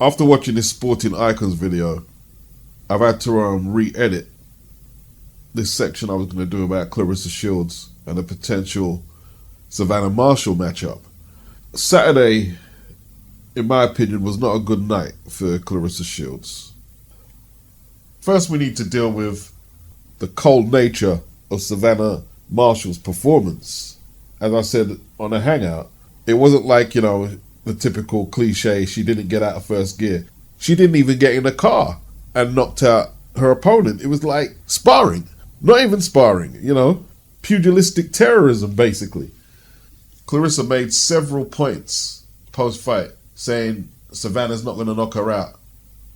After watching this Sporting Icons video, I've had to re-edit this section I was going to do about Claressa Shields and a potential Savannah Marshall matchup. Saturday, in my opinion, was not a good night for Claressa Shields. First, we need to deal with the cold nature of Savannah Marshall's performance. As I said on a hangout, it wasn't like, the typical cliche, she didn't get out of first gear. She didn't even get in the car and knocked out her opponent. It was like sparring. Not even sparring, pugilistic terrorism, basically. Claressa made several points post-fight saying Savannah's not going to knock her out.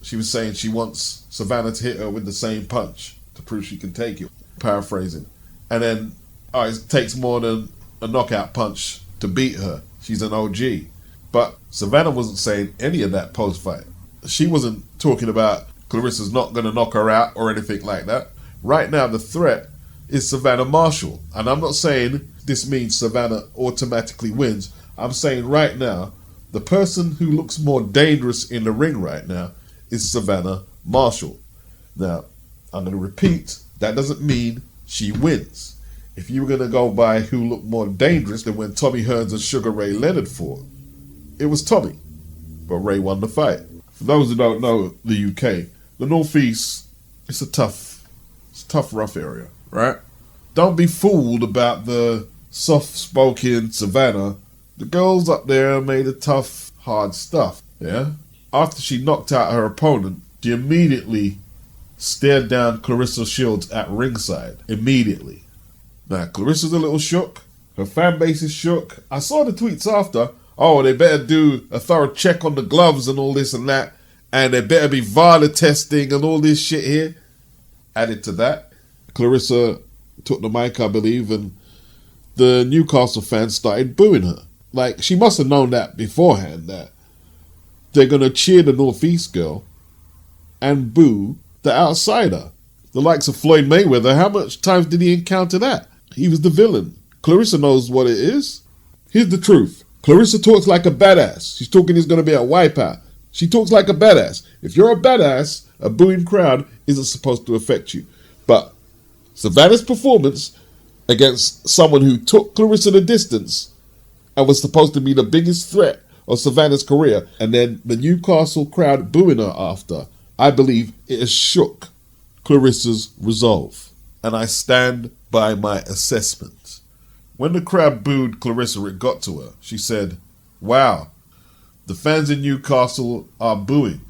She was saying she wants Savannah to hit her with the same punch to prove she can take it. Paraphrasing. And then, it takes more than a knockout punch to beat her. She's an OG. But Savannah wasn't saying any of that post-fight. She wasn't talking about Claressa's not going to knock her out or anything like that. Right now, the threat is Savannah Marshall. And I'm not saying this means Savannah automatically wins. I'm saying right now, the person who looks more dangerous in the ring right now is Savannah Marshall. Now, I'm going to repeat, that doesn't mean she wins. If you were going to go by who looked more dangerous than when Tommy Hearns and Sugar Ray Leonard fought, it was Tommy, but Ray won the fight. For those who don't know the UK, the Northeast, it's a tough, rough area, right? Don't be fooled about the soft-spoken Savannah. The girls up there made the tough, hard stuff, yeah? After she knocked out her opponent, she immediately stared down Claressa Shields at ringside, immediately. Now, Claressa's a little shook. Her fan base is shook. I saw the tweets after. Oh, they better do a thorough check on the gloves and all this and that. And there better be VADA testing and all this shit here. Added to that, Claressa took the mic, I believe, and the Newcastle fans started booing her. Like, she must have known that beforehand, that they're going to cheer the Northeast girl and boo the outsider. The likes of Floyd Mayweather, how much times did he encounter that? He was the villain. Claressa knows what it is. Here's the truth. Claressa talks like a badass. She's talking it's going to be a wipeout. She talks like a badass. If you're a badass, a booing crowd isn't supposed to affect you. But Savannah's performance against someone who took Claressa the distance and was supposed to be the biggest threat of Savannah's career, and then the Newcastle crowd booing her after, I believe it has shook Claressa's resolve. And I stand by my assessment. When the crowd booed Claressa, it got to her. She said, "Wow, the fans in Newcastle are booing.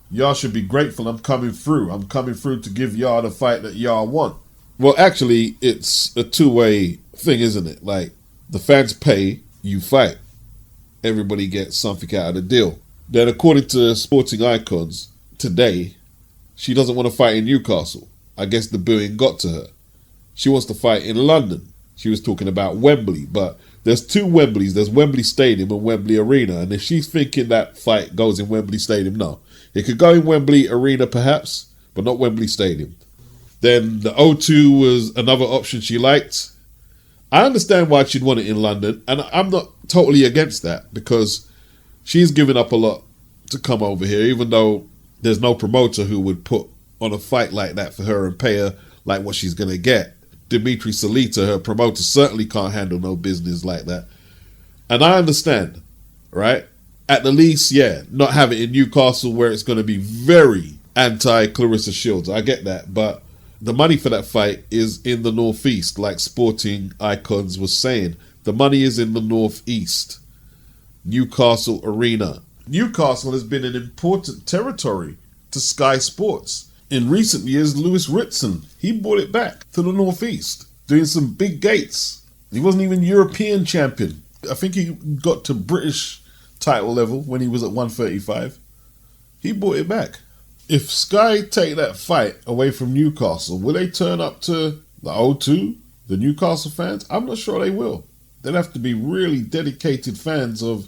Y'all should be grateful I'm coming through. I'm coming through to give y'all the fight that y'all want." Well, actually, it's a two-way thing, isn't it? Like, the fans pay, you fight. Everybody gets something out of the deal. Then, according to Sporting Icons, today, she doesn't want to fight in Newcastle. I guess the booing got to her. She wants to fight in London. She was talking about Wembley, but there's two Wembleys. There's Wembley Stadium and Wembley Arena. And if she's thinking that fight goes in Wembley Stadium, no. It could go in Wembley Arena perhaps, but not Wembley Stadium. Then the O2 was another option she liked. I understand why she'd want it in London, and I'm not totally against that because she's given up a lot to come over here, even though there's no promoter who would put on a fight like that for her and pay her like what she's going to get. Dimitri Salita, her promoter, certainly can't handle no business like that. And I understand, right? At the least, yeah, not have it in Newcastle where it's going to be very anti-Claressa Shields. I get that, but the money for that fight is in the Northeast, like Sporting Icons was saying. The money is in the Northeast. Newcastle Arena. Newcastle has been an important territory to Sky Sports. In recent years, Lewis Ritson, he brought it back to the Northeast, doing some big gates. He wasn't even European champion. I think he got to British title level when he was at 135. He brought it back. If Sky take that fight away from Newcastle, will they turn up to the O2, the Newcastle fans? I'm not sure they will. They'll have to be really dedicated fans of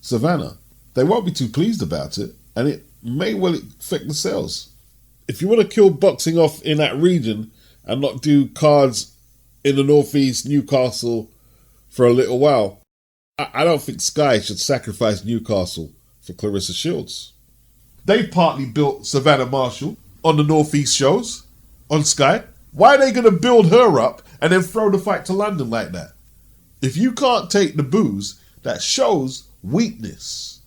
Savannah. They won't be too pleased about it, and it may well affect the sales. If you want to kill boxing off in that region and not do cards in the Northeast, Newcastle, for a little while, I don't think Sky should sacrifice Newcastle for Claressa Shields. They partly built Savannah Marshall on the Northeast shows on Sky. Why are they going to build her up and then throw the fight to London like that? If you can't take the boos, that shows weakness.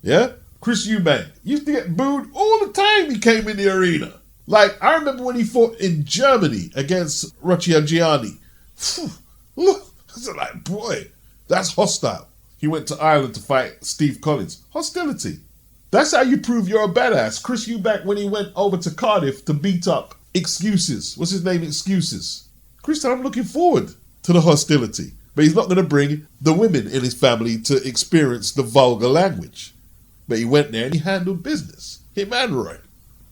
Yeah? Chris Eubank used to get booed all the time he came in the arena. Like, I remember when he fought in Germany against Rocchi Gianni. Look, I was like, boy, that's hostile. He went to Ireland to fight Steve Collins. Hostility. That's how you prove you're a badass. Chris Eubank, when he went over to Cardiff to beat up Excuses. What's his name? Excuses. Chris said, I'm looking forward to the hostility. But he's not going to bring the women in his family to experience the vulgar language. But he went there and he handled business. Him and Roy.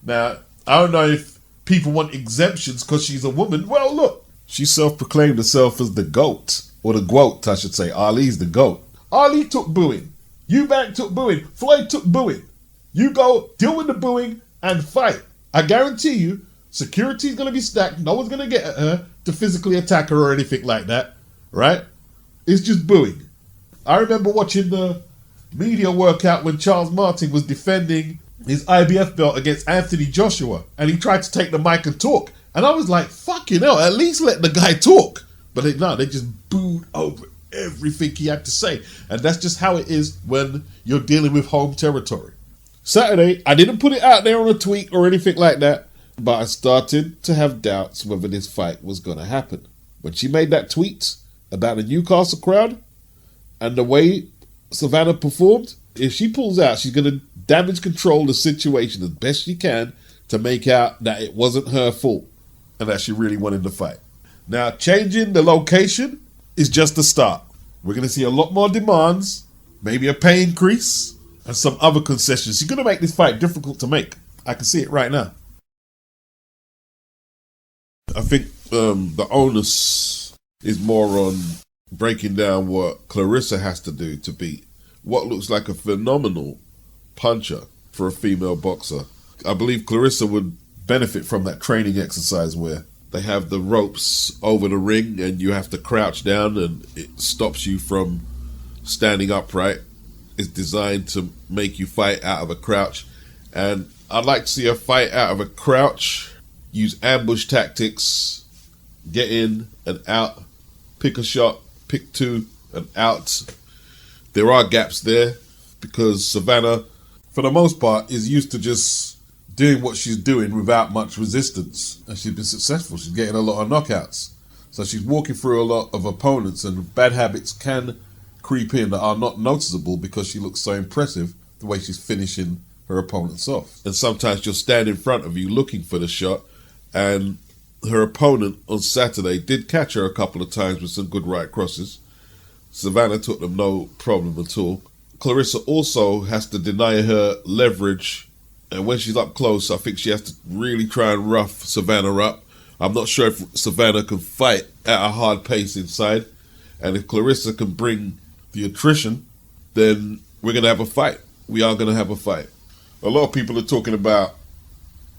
Now, I don't know if people want exemptions because she's a woman. Well, look, she self-proclaimed herself as the GOAT. Or the GWOAT, I should say. Ali's the GOAT. Ali took booing. Eubank took booing. Floyd took booing. You go, deal with the booing and fight. I guarantee you, security's going to be stacked. No one's going to get at her to physically attack her or anything like that. Right? It's just booing. I remember watching the media workout when Charles Martin was defending his IBF belt against Anthony Joshua. And he tried to take the mic and talk. And I was like, fucking hell, at least let the guy talk. But they just booed over everything he had to say. And that's just how it is when you're dealing with home territory. Saturday, I didn't put it out there on a tweet or anything like that, but I started to have doubts whether this fight was going to happen. When she made that tweet about the Newcastle crowd and the way Savannah performed, if she pulls out, she's going to damage control the situation as best she can to make out that it wasn't her fault and that she really wanted to fight. Now, changing the location is just the start. We're going to see a lot more demands, maybe a pay increase, and some other concessions. She's going to make this fight difficult to make. I can see it right now. I think the onus is more on breaking down what Clarissa has to do to beat what looks like a phenomenal puncher for a female boxer. I believe Clarissa would benefit from that training exercise where they have the ropes over the ring and you have to crouch down and it stops you from standing upright. It's designed to make you fight out of a crouch. And I'd like to see her fight out of a crouch, use ambush tactics, get in and out, pick a shot, pick two and out. There are gaps there because Savannah, for the most part, is used to just doing what she's doing without much resistance. And she's been successful. She's getting a lot of knockouts. So she's walking through a lot of opponents and bad habits can creep in that are not noticeable because she looks so impressive the way she's finishing her opponents off. And sometimes she'll stand in front of you looking for the shot, and her opponent on Saturday did catch her a couple of times with some good right crosses. Savannah took them no problem at all. Clarissa also has to deny her leverage, and when she's up close, I think she has to really try and rough Savannah up. I'm not sure if Savannah can fight at a hard pace inside, and if Clarissa can bring the attrition, then we're going to have a fight. We are going to have a fight. A lot of people are talking about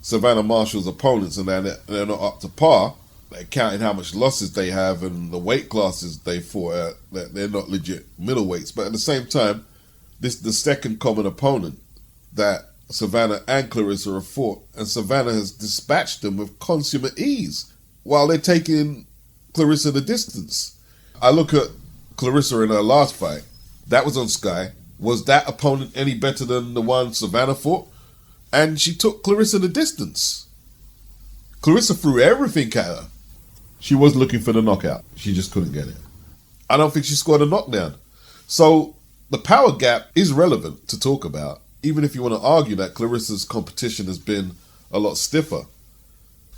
Savannah Marshall's opponents and they're not up to par. They're counting how much losses they have and the weight classes they fought at, that they're not legit middleweights. But at the same time, this is the second common opponent that Savannah and Clarissa have fought, and Savannah has dispatched them with consummate ease while they're taking Clarissa the distance. I look at Clarissa in her last fight. That was on Sky. Was that opponent any better than the one Savannah fought? And she took Clarissa the distance. Clarissa threw everything at her. She was looking for the knockout. She just couldn't get it. I don't think she scored a knockdown. So the power gap is relevant to talk about, even if you want to argue that Clarissa's competition has been a lot stiffer.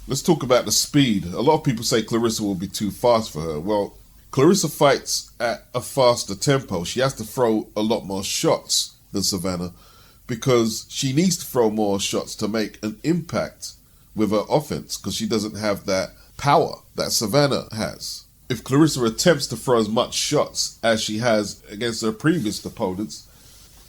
Let's talk about the speed. A lot of people say Clarissa will be too fast for her. Well, Clarissa fights at a faster tempo. She has to throw a lot more shots than Savannah because she needs to throw more shots to make an impact with her offense because she doesn't have that power that Savannah has. If Clarissa attempts to throw as much shots as she has against her previous opponents,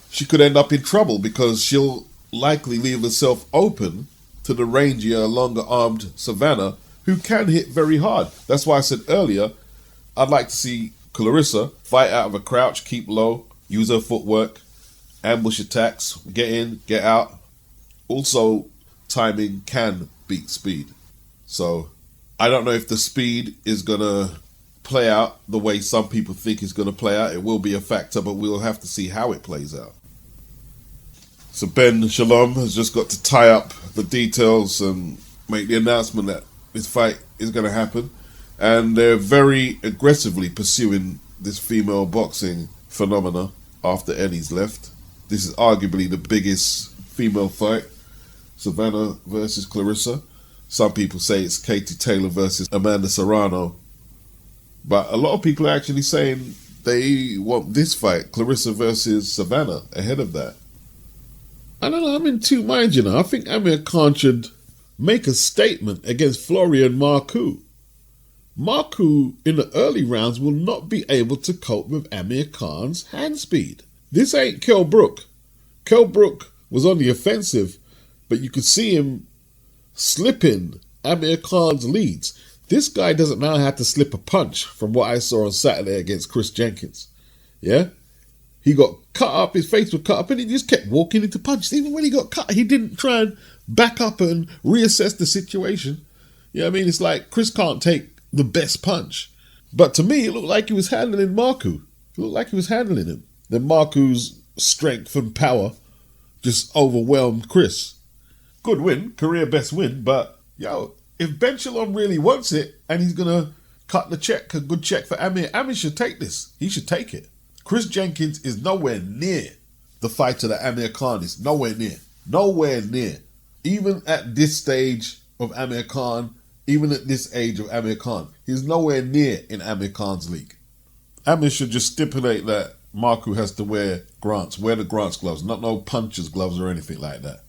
she could end up in trouble because she'll likely leave herself open to the rangier, longer-armed Savannah, who can hit very hard. That's why I said earlier, I'd like to see Clarissa fight out of a crouch, keep low, use her footwork, ambush attacks, get in, get out. Also, timing can beat speed. So, I don't know if the speed is going to play out the way some people think it's going to play out. It will be a factor, but we'll have to see how it plays out. So Ben Shalom has just got to tie up the details and make the announcement that this fight is going to happen. And they're very aggressively pursuing this female boxing phenomena after Eddie's left. This is arguably the biggest female fight. Savannah versus Clarissa. Some people say it's Katie Taylor versus Amanda Serrano. But a lot of people are actually saying they want this fight, Clarissa versus Savannah, ahead of that. I don't know, I'm in two minds, you know. I think Amir Khan should make a statement against Florian MARKU. MARKU, in the early rounds, will not be able to cope with Amir Khan's hand speed. This ain't Kell Brook. Kell Brook was on the offensive, but you could see him slipping Amir Khan's leads. This guy doesn't know how to slip a punch from what I saw on Saturday against Chris Jenkins. Yeah? He got cut up, his face was cut up, and he just kept walking into punches. Even when he got cut, he didn't try and back up and reassess the situation. You know what I mean? It's like Chris can't take the best punch. But to me, it looked like he was handling MARKU. It looked like he was handling him. Then MARKU's strength and power just overwhelmed Chris. Good win, career best win, but yo, if Ben Shalom really wants it and he's going to cut the check, a good check for Amir, Amir should take this. He should take it. Chris Jenkins is nowhere near the fighter that Amir Khan is. Nowhere near. Nowhere near. Even at this stage of Amir Khan, even at this age of Amir Khan, he's nowhere near in Amir Khan's league. Amir should just stipulate that MARKU has to wear the Grant's gloves, not no puncher's gloves or anything like that.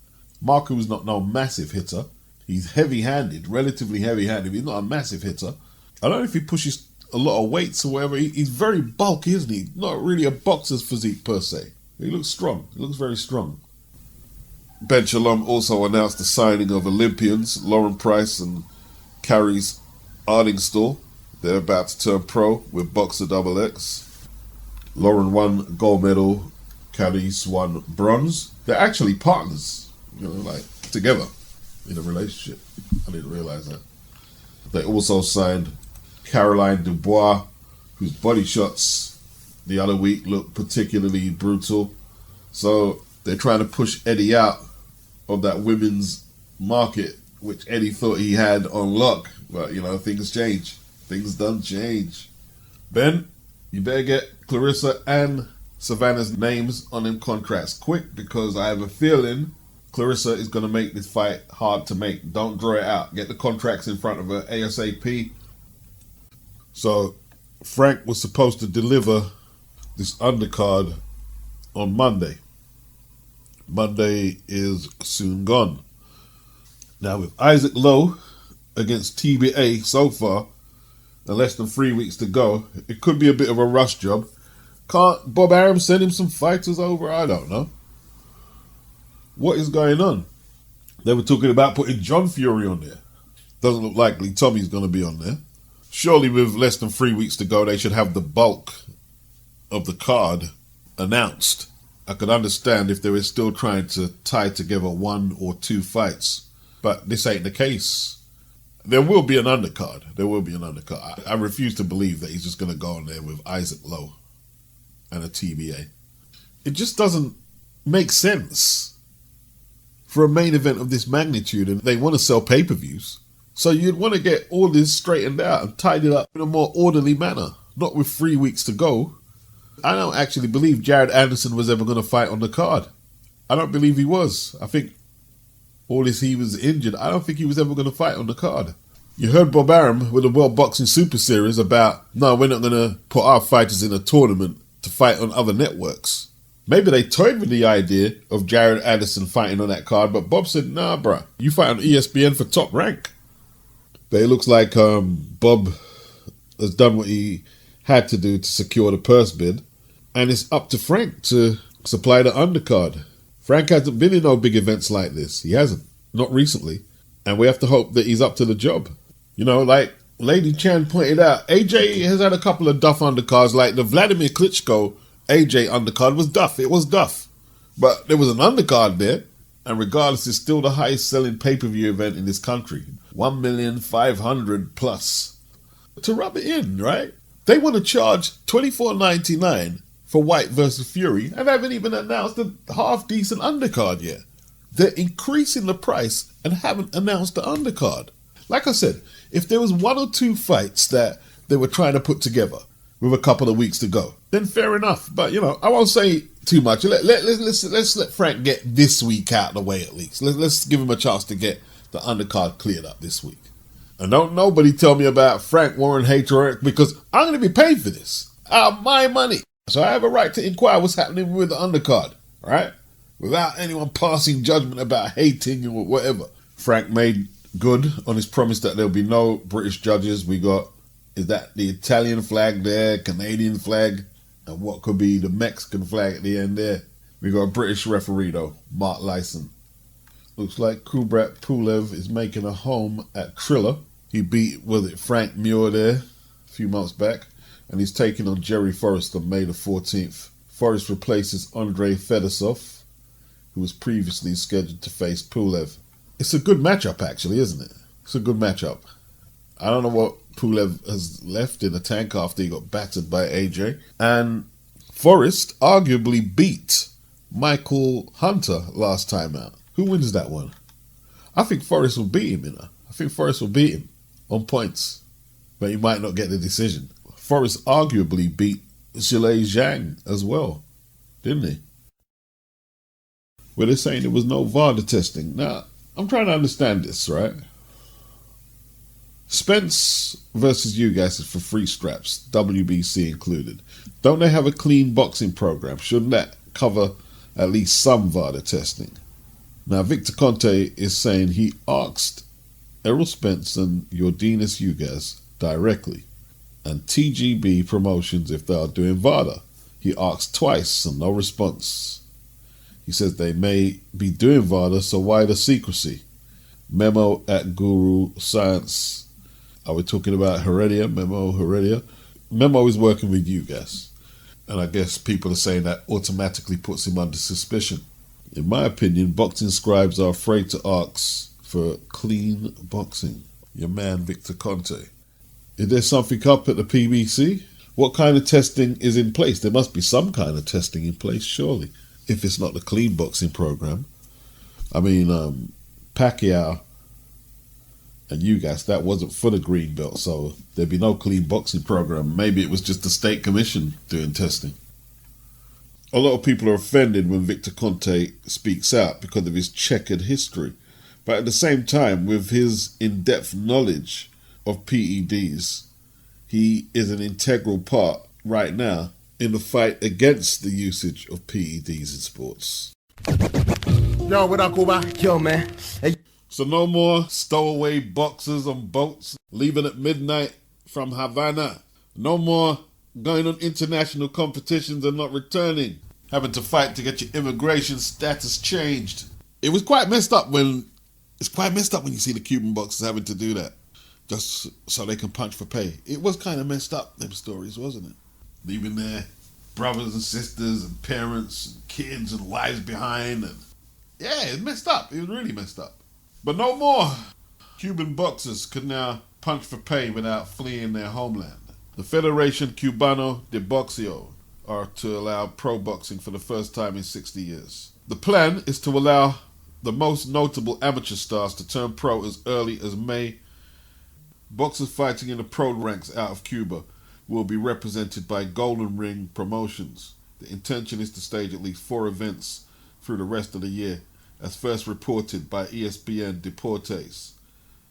MARKU is not no massive hitter. He's heavy-handed, relatively heavy-handed. He's not a massive hitter. I don't know if he pushes a lot of weights or whatever. He's very bulky, isn't he? Not really a boxer's physique per se. He looks strong. He looks very strong. Ben Shalom also announced the signing of Olympians, Lauren Price and Carries Ardingstall. They're about to turn pro with Boxer XX. Lauren won gold medal, Carries won bronze. They're actually partners, you know, like together in a relationship. I didn't realize that. They also signed Caroline Dubois, whose body shots the other week looked particularly brutal. So they're trying to push Eddie out of that women's market, which Eddie thought he had on lock. But, you know, things change. Things done change. Ben, you better get Clarissa and Savannah's names on them contracts quick, because I have a feeling Clarissa is going to make this fight hard to make. Don't draw it out. Get the contracts in front of her ASAP. So Frank was supposed to deliver this undercard on Monday. Monday is soon gone. Now with Isaac Lowe against TBA so far, and less than 3 weeks to go, it could be a bit of a rush job. Can't Bob Arum send him some fighters over? I don't know. What is going on? They were talking about putting John Fury on there. Doesn't look likely Tommy's going to be on there. Surely with less than 3 weeks to go, they should have the bulk of the card announced. I could understand if they were still trying to tie together 1 or 2 fights, but this ain't the case. There will be an undercard. There will be an undercard. I refuse to believe that he's just going to go on there with Isaac Lowe and a TBA. It just doesn't make sense for a main event of this magnitude, and they want to sell pay-per-views. So you'd want to get all this straightened out and tidied up in a more orderly manner, not with 3 weeks to go. I don't actually believe Jared Anderson was ever going to fight on the card. I don't believe he was. I think all this he was injured. I don't think he was ever going to fight on the card. You heard Bob Arum with the World Boxing Super Series about, no, we're not going to put our fighters in a tournament to fight on other networks. Maybe they toyed with the idea of Jared Anderson fighting on that card, but Bob said, nah, bruh, you fight on ESPN for Top Rank. But it looks like Bob has done what he had to do to secure the purse bid, and it's up to Frank to supply the undercard. Frank hasn't been in no big events like this. He hasn't. Not recently. And we have to hope that he's up to the job. You know, like Lady Chan pointed out, AJ has had a couple of duff undercards, like the Vladimir Klitschko AJ undercard was duff. It was duff. But there was an undercard there, and regardless, it's still the highest selling pay-per-view event in this country. 1,500,000 plus. To rub it in, right? They want to charge $24.99 for Whyte versus Fury and haven't even announced a half-decent undercard yet. They're increasing the price and haven't announced the undercard. Like I said, if there was one or two fights that they were trying to put together with a couple of weeks to go, then fair enough. But, you know, I won't say too much. Let's let Frank get this week out of the way at least. Let's give him a chance to get the undercard cleared up this week. And don't nobody tell me about Frank Warren Hater, because I'm going to be paid for this out of my money. So I have a right to inquire what's happening with the undercard, right? Without anyone passing judgment about hating or whatever. Frank made good on his promise that there'll be no British judges. We got, is that the Italian flag there, Canadian flag, and what could be the Mexican flag at the end there. We got a British referee though, Mark Lyson. Looks like CUBA PULEV is making a home at TRILLER. He beat, was it Frank Muir there a few months back, and he's taking on Jerry Forrest on May the 14th. Forrest replaces Andrei Fedosov, who was previously scheduled to face PULEV. It's a good matchup actually, isn't it? It's a good matchup. I don't know what PULEV has left in the tank after he got battered by AJ. And Forrest arguably beat Michael Hunter last time out. Who wins that one? I think Forrest will beat him, you know. I think Forrest will beat him on points, but he might not get the decision. Forrest arguably beat Zhilei Zhang as well, didn't he? Well, they're saying there was no VADA testing. Now, I'm trying to understand this, right? Spence versus UGAS is for free straps, WBC included. Don't they have a clean boxing program? Shouldn't that cover at least some VADA testing? Now, Victor Conte is saying he asked Errol Spence and Yordenis UGAS directly, and TGB Promotions if they are doing VADA. He asked twice and no response. He says they may be doing VADA, so why the secrecy? Memo at Guru Science. Are we talking about Heredia? Memo Heredia? Memo is working with UGAS, and I guess people are saying that automatically puts him under suspicion. In my opinion, boxing scribes are afraid to ask for clean boxing. Your man Victor Conte. Is there something up at the PBC? What kind of testing is in place? There must be some kind of testing in place, surely, if it's not the clean boxing program. I mean, Pacquiao and UGAS, that wasn't for the green belt, so there'd be no clean boxing program. Maybe it was just the state commission doing testing. A lot of people are offended when Victor Conte speaks out because of his checkered history. But at the same time, with his in-depth knowledge of PEDs, he is an integral part right now in the fight against the usage of PEDs in sports. Yo, what up, Cuba? Yo, man. Hey. So no more stowaway boxers on boats leaving at midnight from Havana. No more going on international competitions and not returning. Having to fight to get your immigration status changed. It was quite messed up when... It's quite messed up when you see the Cuban boxers having to do that just so they can punch for pay. It was kind of messed up, them stories, wasn't it? Leaving their brothers and sisters and parents and kids and wives behind. And yeah, it's messed up. It was really messed up. But no more. Cuban boxers could now punch for pay without fleeing their homeland. The Federación Cubano de Boxeo are to allow pro boxing for the first time in 60 years. The plan is to allow the most notable amateur stars to turn pro as early as May. Boxers fighting in the pro ranks out of Cuba will be represented by Golden Ring Promotions. The intention is to stage at least 4 events through the rest of the year, as first reported by ESPN Deportes,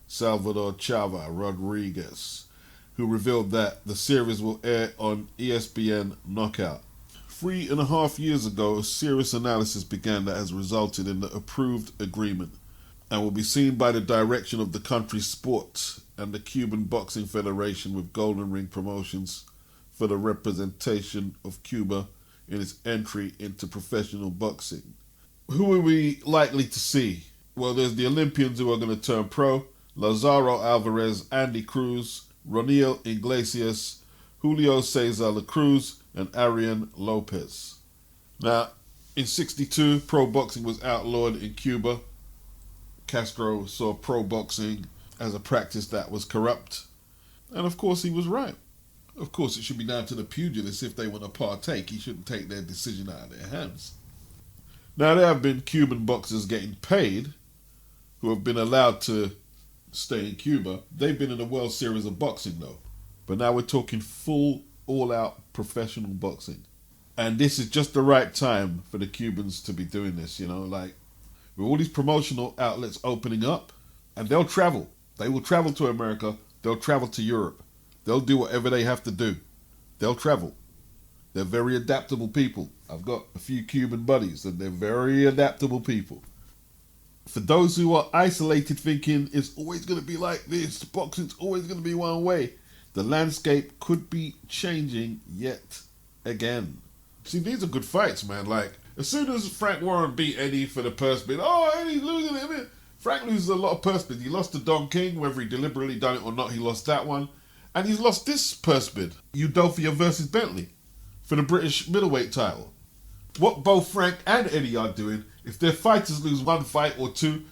Salvador Chava Rodriguez, who revealed that the series will air on ESPN Knockout. 3.5 years ago, a serious analysis began that has resulted in the approved agreement and will be seen by the direction of the country's sport and the Cuban Boxing Federation with Golden Ring Promotions for the representation of Cuba in its entry into professional boxing. Who are we likely to see? Well, there's the Olympians who are going to turn pro, Lazaro Alvarez, Andy Cruz, Ronil Iglesias, Julio Cesar La Cruz, and Arian Lopez. Now, In 62, pro boxing was outlawed in Cuba. Castro saw pro boxing as a practice that was corrupt. And of course he was right. Of course it should be down to the pugilists if they want to partake. He shouldn't take their decision out of their hands. Now there have been Cuban boxers getting paid who have been allowed to stay in Cuba. They've been in the World Series of Boxing though. But now we're talking full, all-out professional boxing. And this is just the right time for the Cubans to be doing this, you know, like with all these promotional outlets opening up, and they'll travel. They will travel to America. They'll travel to Europe. They'll do whatever they have to do. They'll travel. They're very adaptable people. I've got a few Cuban buddies and they're very adaptable people. For those who are isolated thinking it's always going to be like this, boxing's always going to be one way, the landscape could be changing yet again. See, these are good fights, man. Like, as soon as Frank Warren beat Eddie for the purse bid, oh, Eddie's losing it. Frank loses a lot of purse bids. He lost to Don King, whether he deliberately done it or not, he lost that one. And he's lost this purse bid, UDOFIA versus Bentley, for the British middleweight title. What both Frank and Eddie are doing, if their fighters lose one fight or two,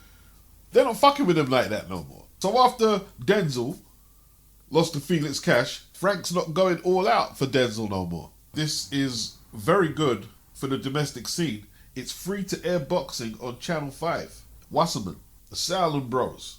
they're not fucking with them like that no more. So after Denzel lost to Felix Cash, Frank's not going all out for Denzel no more. This is very good for the domestic scene. It's free to air boxing on Channel 5. Wasserman, the Sowland Bros.